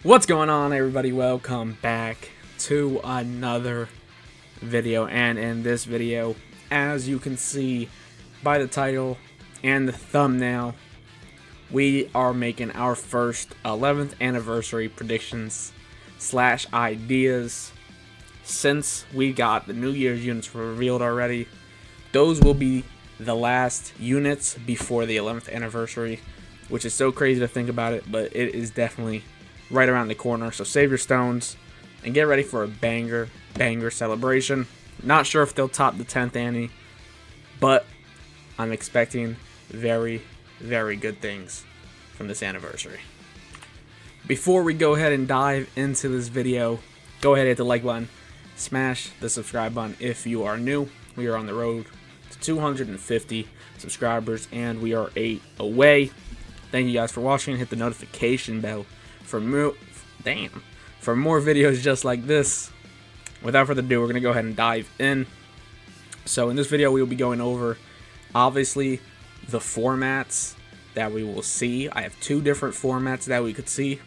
What's going on, everybody? Welcome back to another video. And in this video, as you can see by the title and the thumbnail, we are making our first 11th anniversary predictions / ideas. Since we got the New Year's units revealed already, those will be the last units before the 11th anniversary, which is so crazy to think about it, but it is definitely right around the corner. So save your stones and get ready for a banger celebration. Not sure if they'll top the 10th Annie, but I'm expecting very good things from this anniversary. Before we go ahead and dive into this video, go ahead and hit the like button, smash the subscribe button if you are new. We are on the road to 250 subscribers and we are 8 away. Thank you guys for watching. Hit the notification bell for more videos just like this. Without further ado, we're going to go ahead and dive in. So in this video, we will be going over, obviously, the formats that we will see. I have 2 different formats that we could see.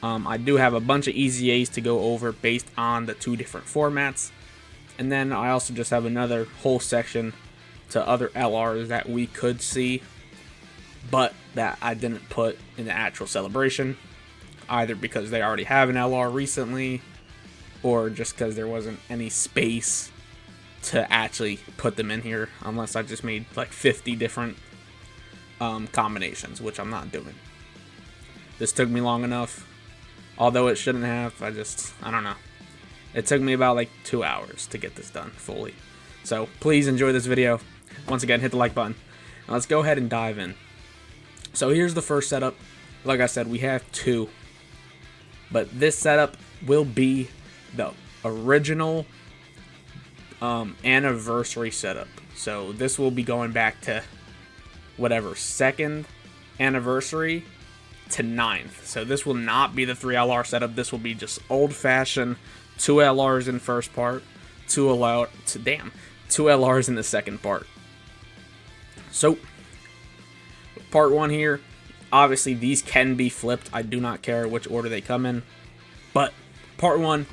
I do have a bunch of easy A's to go over based on the 2 different formats. And then I also just have another whole section to other LRs that we could see, but that I didn't put in the actual celebration, either because they already have an LR recently, or just because there wasn't any space to actually put them in here, unless I just made like 50 different combinations, which I'm not doing. This took me long enough, although it shouldn't have. I don't know. It took me about like 2 hours to get this done fully. So please enjoy this video. Once again, hit the like button. Now let's go ahead and dive in. So here's the first setup. Like I said, we have 2. But this setup will be the original anniversary setup. So this will be going back to whatever, 2nd anniversary to 9th. So this will not be the 3 LR setup. This will be just old-fashioned 2 LRs in first part, 2 LRs in the second part. So part 1 here, obviously these can be flipped. I do not care which order they come in. But part 1,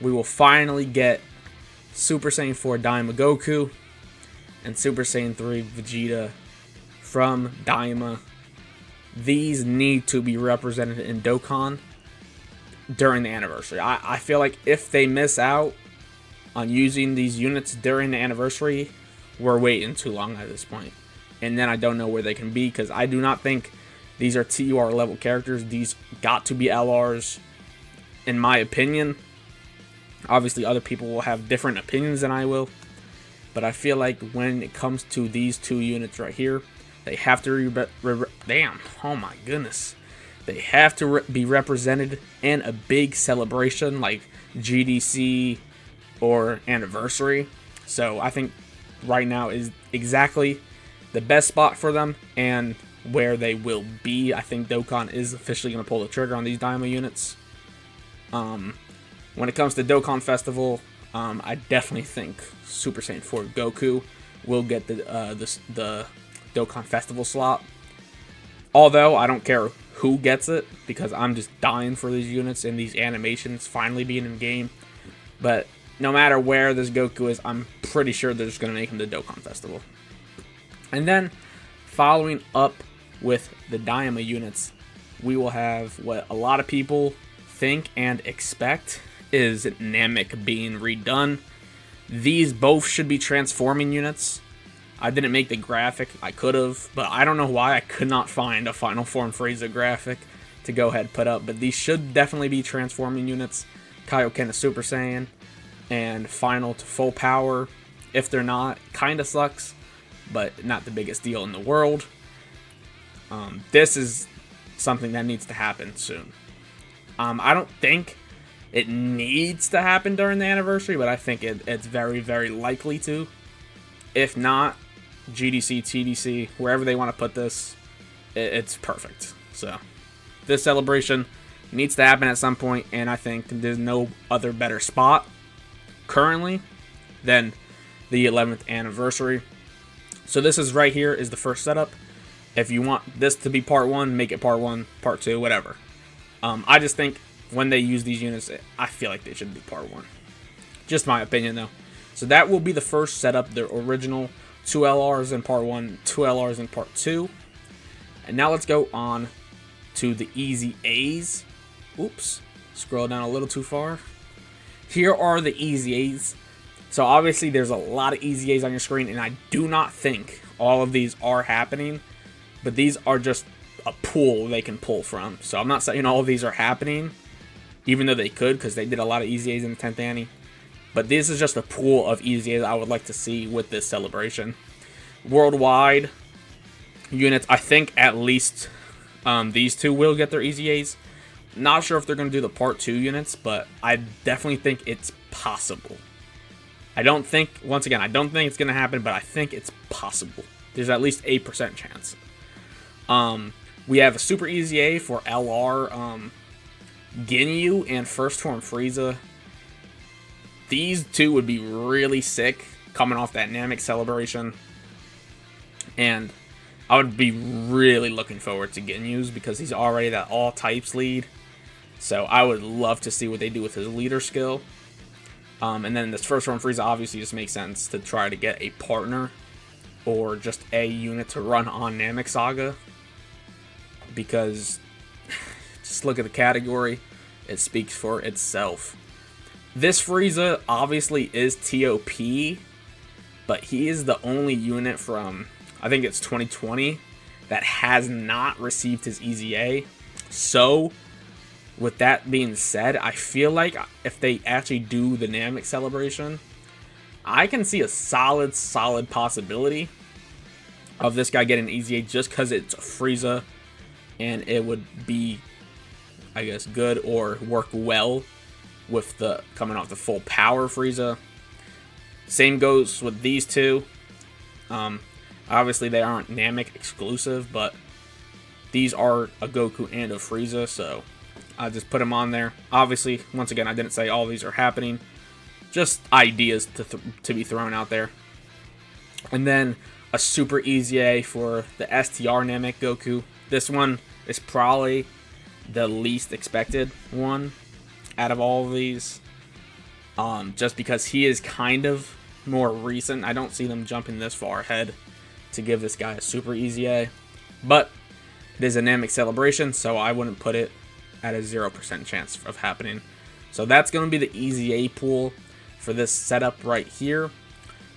we will finally get Super Saiyan 4 Daima Goku and Super Saiyan 3 Vegeta from Daima. These need to be represented in Dokkan during the anniversary. I feel like if they miss out on using these units during the anniversary, we're waiting too long at this point. And then I don't know where they can be, because I do not think these are TUR level characters. These got to be LRs, in my opinion. Obviously, other people will have different opinions than I will. But I feel like when it comes to these 2 units right here, they have to oh my goodness. They have to be represented in a big celebration like GDC or anniversary. So I think right now is exactly the best spot for them and where they will be. I think Dokkan is officially going to pull the trigger on these Daima units. When it comes to Dokkan Festival, I definitely think Super Saiyan 4 Goku will get the Dokkan Festival slot. Although I don't care who gets it, because I'm just dying for these units and these animations finally being in game. But no matter where this Goku is, I'm pretty sure they're just going to make him the Dokkan Festival. And then, following up with the Daima units, we will have what a lot of people think and expect is Namek being redone. These both should be transforming units. I didn't make the graphic. I could have, but I don't know why I could not find a Final Form Frieza graphic to go ahead and put up. But these should definitely be transforming units. Kaioken to Super Saiyan and final to full power. If they're not, kind of sucks, but not the biggest deal in the world. This is something that needs to happen soon. I don't think it needs to happen during the anniversary, but I think it's very likely to. If not, GDC, TDC, wherever they want to put this, it's perfect. So this celebration needs to happen at some point, and I think there's no other better spot currently than the 11th anniversary. So this is right here is the first setup. If you want this to be part 1, make it part 1, part 2, whatever. I just think when they use these units, I feel like they should be part 1. Just my opinion, though. So that will be the first setup, the original 2 LRs in part 1, 2 LRs in part 2. And now let's go on to the Easy A's. Oops, scroll down a little too far. Here are the Easy A's. So obviously there's a lot of Easy A's on your screen, and I do not think all of these are happening, but these are just a pool they can pull from. So I'm not saying all of these are happening, even though they could, because they did a lot of Easy A's in the 10th Annie. But this is just a pool of Easy A's I would like to see with this celebration. Worldwide units, I think at least these two will get their Easy A's. Not sure if they're going to do the part 2 units, but I definitely think it's possible. I don't think, once again, I don't think it's going to happen, but I think it's possible. There's at least 8% chance. We have a Super Easy A for LR, Ginyu, and First Form Frieza. These two would be really sick coming off that Namek celebration. And I would be really looking forward to Ginyu's because he's already that all types lead. So I would love to see what they do with his leader skill. And then this First Form Frieza obviously just makes sense to try to get a partner or just a unit to run on Namek Saga. Because just look at the category, it speaks for itself. This Frieza obviously is TOP, but he is the only unit from, I think it's 2020, that has not received his Easy A. So, with that being said, I feel like if they actually do the Namek celebration, I can see a solid possibility of this guy getting an Easy A just because it's Frieza, and it would be, I guess, good or work well with the coming off the full power Frieza. Same goes with these two. Obviously they aren't Namek exclusive, but these are a Goku and a Frieza, so I just put them on there. Obviously, once again, I didn't say all these are happening, just ideas to be thrown out there. And then a Super Easy A for the STR Namek Goku. This one is probably the least expected one out of all of these, just because he is kind of more recent. I don't see them jumping this far ahead to give this guy a Super Easy A, but it is a Namek celebration, so I wouldn't put it at a 0% chance of happening. So that's going to be the Easy A pool for this setup right here.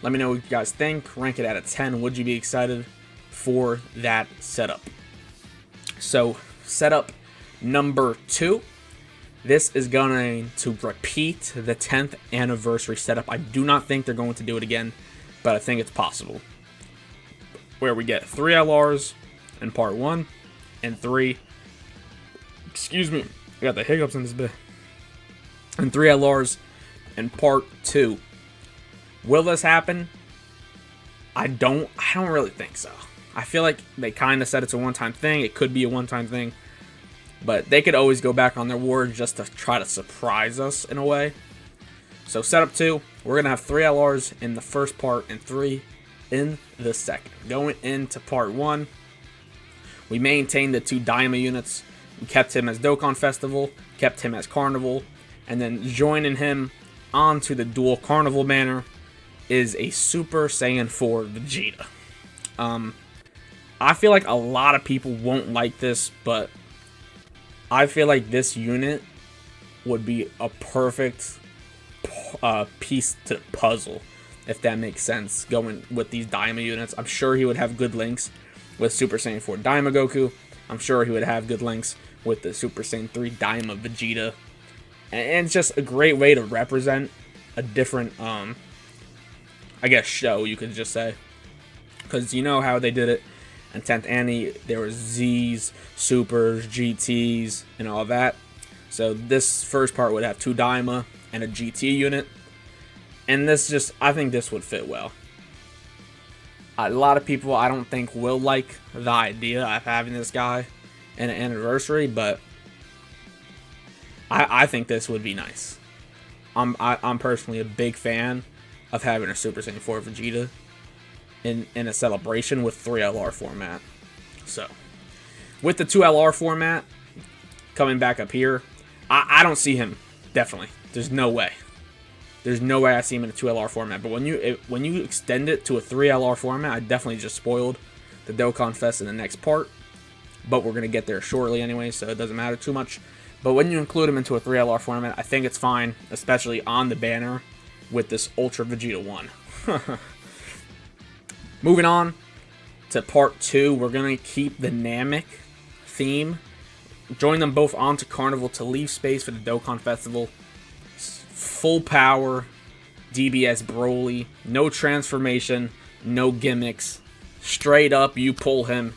Let me know what you guys think. Rank it out of 10. Would you be excited for that setup? So setup number 2. This is going to repeat the 10th anniversary setup. I do not think they're going to do it again, but I think it's possible. Where we get 3 LRs in part 1 and 3, excuse me, I got the hiccups in this bit, and 3 LRs in part 2. Will this happen? I don't really think so. I feel like they kind of said it's a one-time thing. It could be a one-time thing. But they could always go back on their word just to try to surprise us in a way. So setup 2, we're going to have 3 LRs in the first part and 3 in the second. Going into part 1, we maintained the 2 Daima units. We kept him as Dokkan Festival, kept him as Carnival, and then joining him onto the dual Carnival banner is a Super Saiyan 4 Vegeta. I feel like a lot of people won't like this, but I feel like this unit would be a perfect piece to the puzzle, if that makes sense, going with these Daima units. I'm sure he would have good links with Super Saiyan 4 Daima Goku. I'm sure he would have good links with the Super Saiyan 3 Daima Vegeta. And it's just a great way to represent a different, I guess, show, you could just say. Because you know how they did it in 10th Annie, there was Z's, Supers, GTs, and all that. So this first part would have 2 Daima and a GT unit. And this just, I think this would fit well. A lot of people, I don't think, will like the idea of having this guy in an anniversary, but I think this would be nice. I'm personally a big fan of having a Super Saiyan 4 Vegeta in a celebration with 3 LR format. So, with the 2 LR format, coming back up here. I don't see him, definitely. There's no way. There's no way I see him in a 2LR format. But when you extend it to a 3LR format, I definitely just spoiled the Dokkan Fest in the next part. But we're going to get there shortly anyway, so it doesn't matter too much. But when you include him into a 3LR format, I think it's fine, especially on the banner with this Ultra Vegeta 1. Moving on to part 2, we're going to keep the Namek theme. Join them both onto Carnival to leave space for the Dokkan Festival. Full power, DBZ Broly, no transformation, no gimmicks. Straight up, you pull him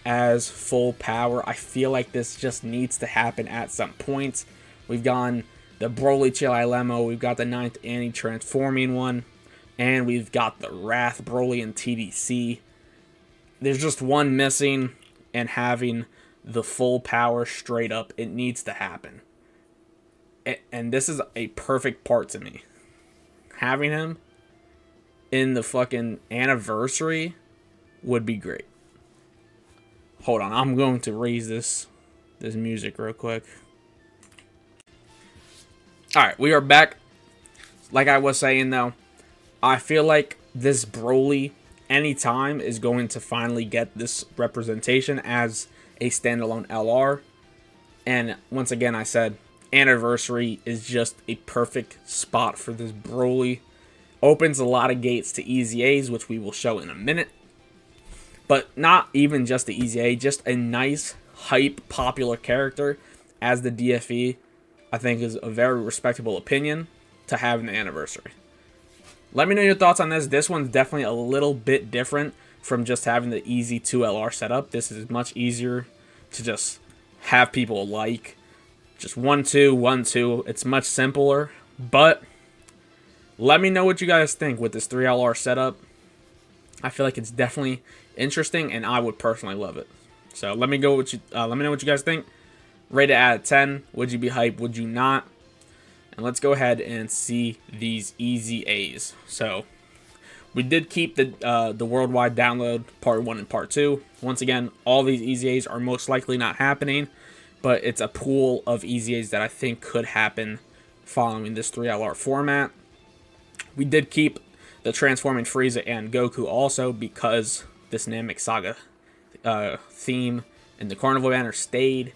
as full power. I feel like this just needs to happen at some point. We've gone the Broly Chililemo, we've got the 9th Annie transforming one, and we've got the Wrath Broly and TDC. There's just one missing, and having the full power straight up, it needs to happen. And this is a perfect part to me. Having him in the fucking anniversary would be great. Hold on, I'm going to raise this music real quick. Alright, we are back. Like I was saying though, I feel like this Broly anytime is going to finally get this representation as a standalone LR. And once again, I said anniversary is just a perfect spot for this Broly. Opens a lot of gates to EZAs, which we will show in a minute. But not even just the EZA, just a nice, hype, popular character as the DFE, I think is a very respectable opinion to have in the anniversary. Let me know your thoughts on this. This one's definitely a little bit different from just having the easy 2LR setup. This is much easier to just have people like. Just 1-2, 1-2. It's much simpler. But let me know what you guys think with this 3LR setup. I feel like it's definitely interesting, and I would personally love it. So let me know what you guys think. Rate it out of 10. Would you be hyped? Would you not? And let's go ahead and see these EZAs. So we did keep the worldwide download part 1 and part 2. Once again, all these EZAs are most likely not happening, but it's a pool of EZAs that I think could happen following this 3LR format. We did keep the Transforming Frieza and Goku also because this Namek Saga theme and the Carnival banner stayed.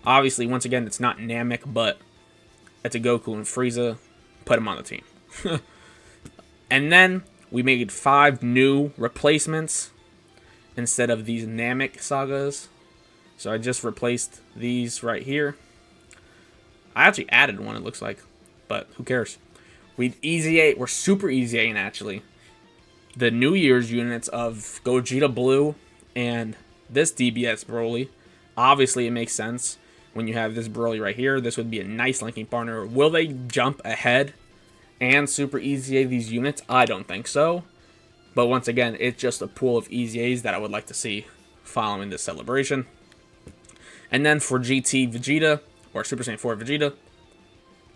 Obviously, once again, it's not Namek, but it's a Goku and Frieza. Put them on the team. And then we made 5 new replacements instead of these Namek sagas. So I just replaced these right here. I actually added one, it looks like, but who cares? We're super EZAing actually the New Year's units of Gogeta Blue and this DBZ Broly. Obviously, it makes sense when you have this Broly right here. This would be a nice linking partner. Will they jump ahead and super EZA these units? I don't think so. But once again, it's just a pool of EZAs that I would like to see following this celebration. And then for GT Vegeta, or Super Saiyan 4 Vegeta,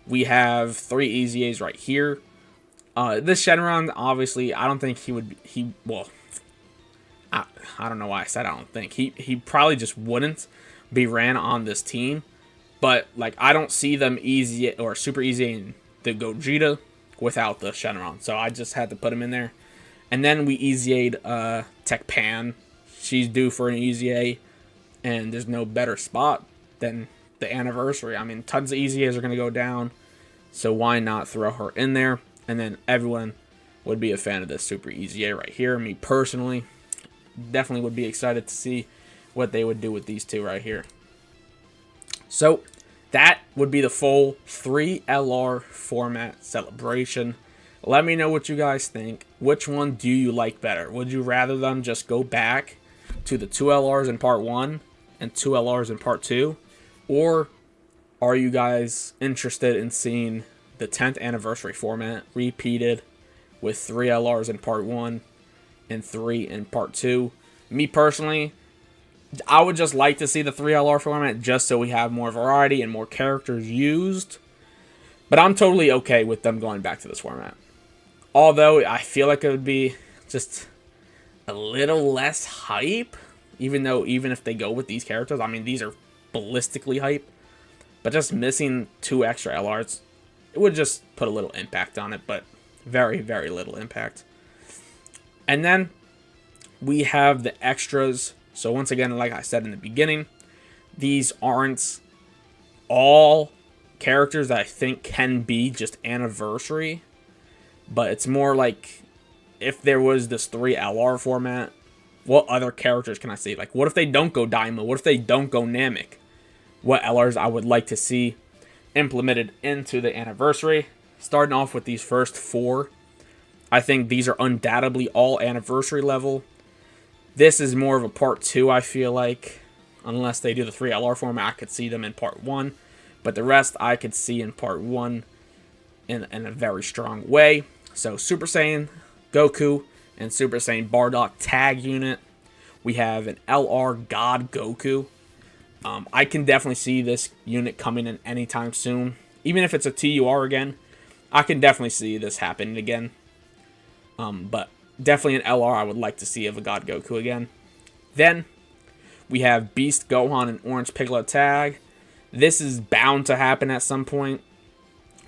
we have 3 EZAs right here. This Shenron, obviously, I don't think he would... I don't know why I said I don't think. He probably just wouldn't be ran on this team. But, like, I don't see them easy or super easy in the Gogeta without the Shenron. So I just had to put him in there. And then we EZA'd Tech Pan. She's due for an EZA. And there's no better spot than the anniversary. I mean, tons of EZAs are going to go down. So why not throw her in there? And then everyone would be a fan of this super EZA right here. Me personally, definitely would be excited to see what they would do with these two right here. So that would be the full 3LR format celebration. Let me know what you guys think. Which one do you like better? Would you rather them just go back to the 2LRs in part 1 and 2LRs in part 2? Or are you guys interested in seeing the 10th anniversary format repeated with 3LRs in part 1 and 3 in part 2? Me personally, I would just like to see the 3LR format just so we have more variety and more characters used. But I'm totally okay with them going back to this format. Although I feel like it would be just a little less hype. Even if they go with these characters. I mean, these are ballistically hype. But just missing 2 extra LRs, it would just put a little impact on it, but very, very little impact. And then we have the extras. So once again, like I said in the beginning, these aren't all characters that I think can be just anniversary, but it's more like if there was this 3 LR format, what other characters can I see? Like, what if they don't go Daima? What if they don't go Namek? What LRs I would like to see implemented into the anniversary. Starting off with these first 4, I think these are undoubtedly all anniversary level. This is more of a part 2, I feel like. Unless they do the 3 LR format, I could see them in part 1. But the rest I could see in part 1 in a very strong way. So Super Saiyan Goku and Super Saiyan Bardock tag unit. We have an LR God Goku. I can definitely see this unit coming in anytime soon. Even if it's a TUR again, I can definitely see this happening again. But definitely an LR I would like to see of a God Goku again. Then we have Beast Gohan and Orange Piccolo tag. This is bound to happen at some point.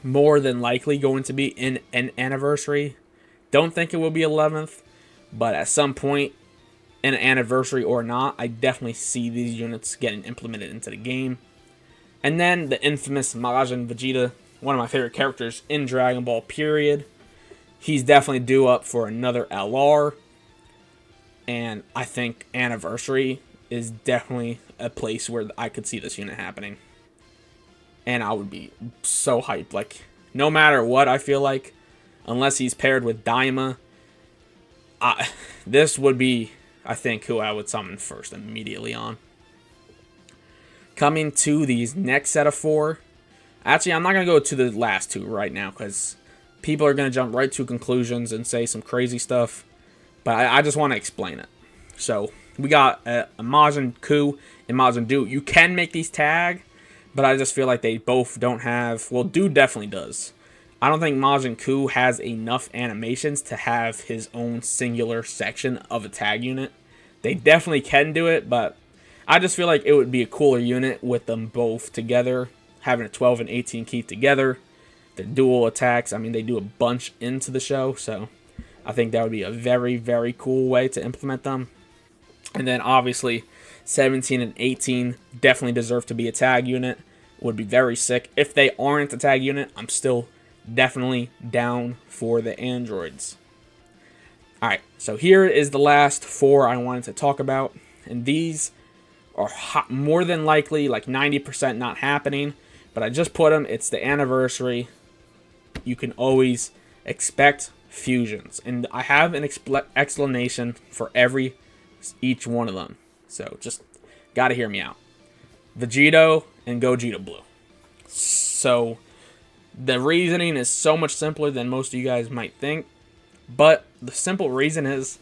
More than likely going to be in an anniversary. Don't think it will be 11th, but at some point, in an anniversary or not, I definitely see these units getting implemented into the game. And then the infamous Majin Vegeta, one of my favorite characters in Dragon Ball, period. He's definitely due up for another LR. And I think anniversary is definitely a place where I could see this unit happening. And I would be so hyped. Like, no matter what, I feel like, unless he's paired with Daima, this would be, I think, who I would summon first immediately on. Coming to these next set of 4. Actually, I'm not going to go to the last 2 right now because people are going to jump right to conclusions and say some crazy stuff. But I just want to explain it. So, we got a Majin Ku and Majin Du. You can make these tag, but I just feel like they both don't have... Well, Du definitely does. I don't think Majin Ku has enough animations to have his own singular section of a tag unit. They definitely can do it, but I just feel like it would be a cooler unit with them both together, having a 12 and 18 key together. The dual attacks, I mean, they do a bunch into the show, so I think that would be a very, very cool way to implement them. And then, obviously, 17 and 18 definitely deserve to be a tag unit. Would be very sick. If they aren't a tag unit, I'm still definitely down for the androids. Alright, so here is the last 4 I wanted to talk about. And these are more than likely, like 90% not happening. But I just put them, it's the anniversary. You can always expect fusions. And I have an explanation for each one of them. So just gotta hear me out. Vegito and Gogeta Blue. So the reasoning is so much simpler than most of you guys might think. But the simple reason is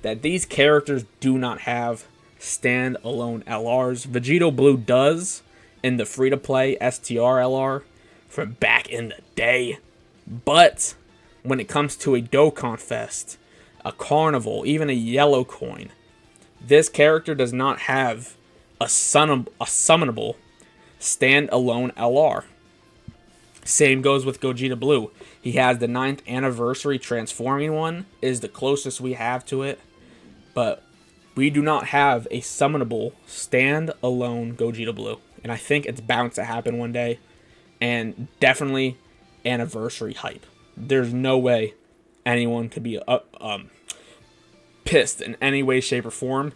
that these characters do not have standalone LRs. Vegito Blue does in the free-to-play STR LR from back in the day. But when it comes to a Dokkan Fest, a Carnival, even a Yellow Coin, this character does not have a summonable standalone LR. Same goes with Gogeta Blue. He has the 9th anniversary transforming one, is the closest we have to it. But we do not have a summonable stand-alone Gogeta Blue. And I think it's bound to happen one day. And definitely anniversary hype. There's no way anyone could be pissed in any way, shape, or form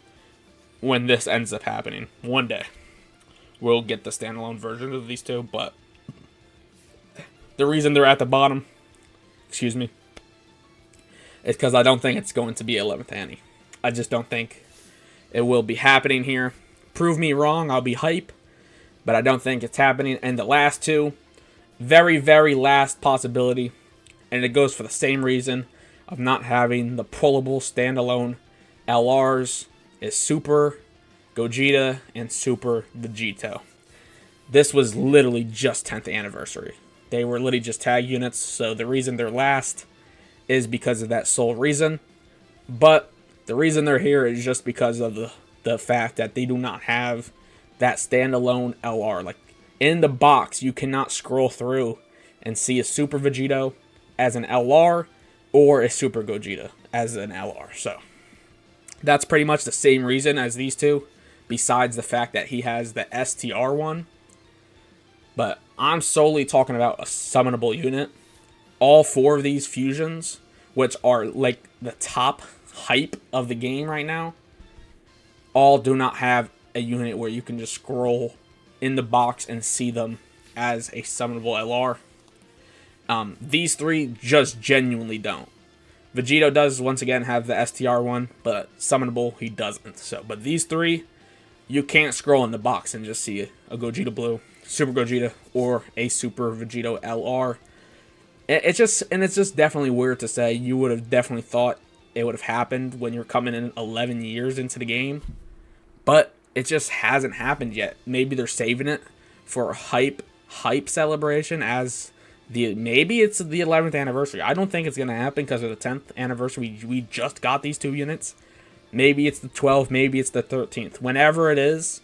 when this ends up happening. One day we'll get the standalone version of these two, but the reason they're at the bottom, is because I don't think it's going to be 11th Annie. I just don't think it will be happening here. Prove me wrong, I'll be hype, but I don't think it's happening. And the last 2, very, very last possibility, and it goes for the same reason of not having the pullable standalone LRs, is Super Gogeta and Super Vegito. This was literally just 10th anniversary. They were literally just tag units, so the reason they're last is because of that sole reason. But the reason they're here is just because of the fact that they do not have that standalone LR. Like, In the box, you cannot scroll through and see a Super Vegito as an LR or a Super Gogeta as an LR. So that's pretty much the same reason as these two, besides the fact that he has the STR one. But I'm solely talking about a summonable unit. All 4 of these fusions, which are like the top hype of the game right now, all do not have a unit where you can just scroll in the box and see them as a summonable LR. These 3 just genuinely don't. Vegito does once again have the STR one, but summonable he doesn't. So, but these 3, you can't scroll in the box and just see a Gogeta Blue, Super Gogeta, or a Super Vegito LR. It's just definitely weird to say. You would have definitely thought it would have happened when you're coming in 11 years into the game, but it just hasn't happened yet. Maybe they're saving it for a hype celebration as maybe it's the 11th anniversary. I don't think it's gonna happen because of the 10th anniversary. We just got these 2 units. Maybe it's the 12th. Maybe it's the 13th. Whenever it is,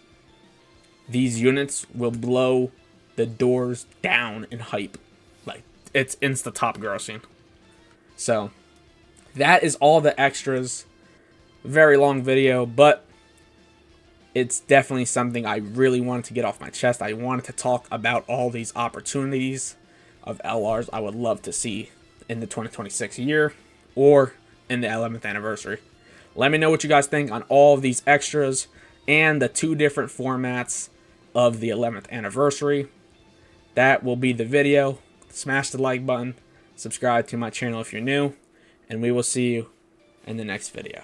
these units will blow the doors down in hype. Like, it's insta top grossing. So that is all the extras. Very long video, but it's definitely something I really wanted to get off my chest. I wanted to talk about all these opportunities of LRs I would love to see in the 2026 year or in the 11th anniversary. Let me know what you guys think on all of these extras and the 2 different formats of the 11th anniversary. That will be the video. Smash the like button, subscribe to my channel if you're new, and we will see you in the next video.